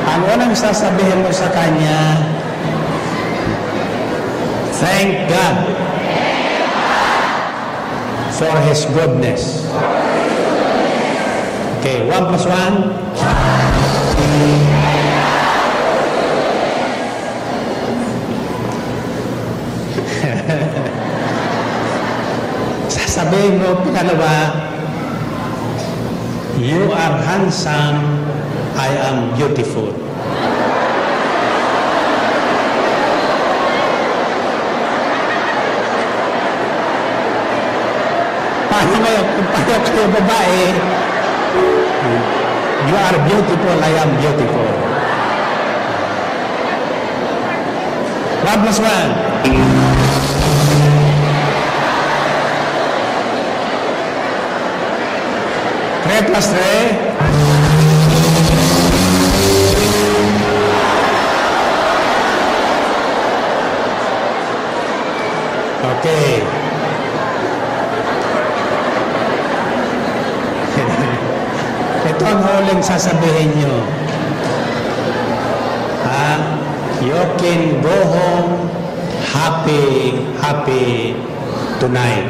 [SPEAKER 1] Ang unang sasabihin mo sa kanya, thank God for His goodness. Okay, 1 plus 1. Sasabihin mo, pangalawa, you are handsome, I am beautiful. Paano ngayon, kung paano kayo babae, you are beautiful, I am beautiful. 1 plus 1. 3 plus 3. Okay. Ito ang huling sasabihin nyo. You can go home happy tonight.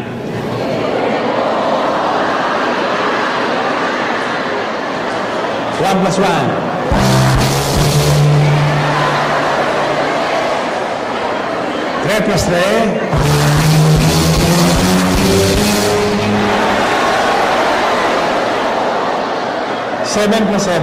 [SPEAKER 1] One plus one. 3 plus 3. 7 plus 7.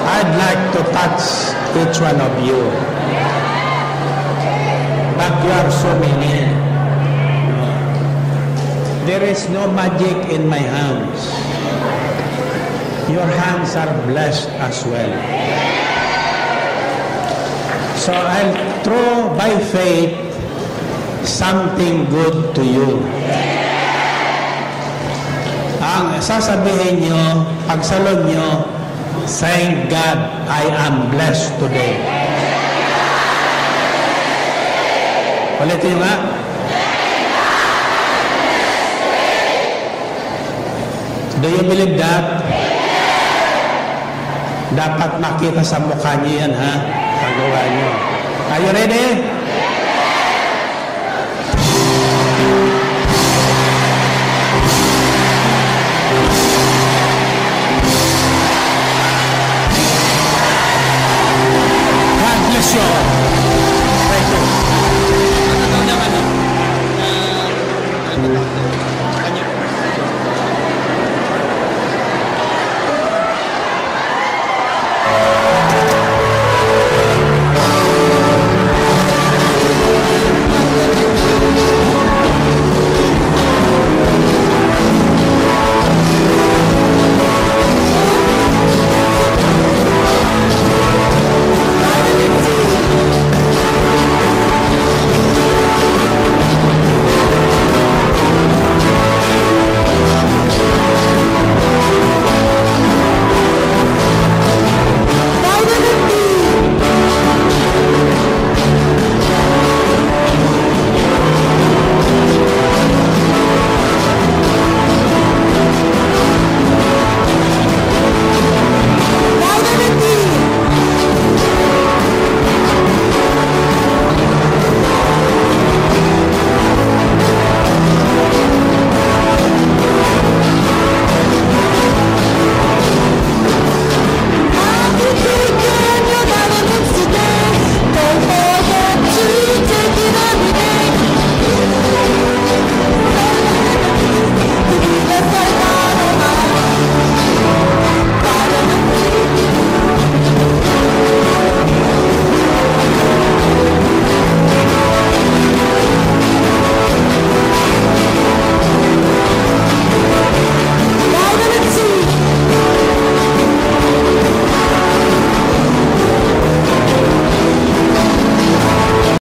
[SPEAKER 1] I'd like to touch each one of you. But you are so many. There is no magic in my hands. Your hands are blessed as well. So I'll throw by faith something good to you. Ang sasabihin nyo, pagsalod nyo, thank God I am blessed today. Ulitin nga. Do you believe that? Dapat makita sa mukha niyo yan, ha? Pagawa niyo. Are you ready?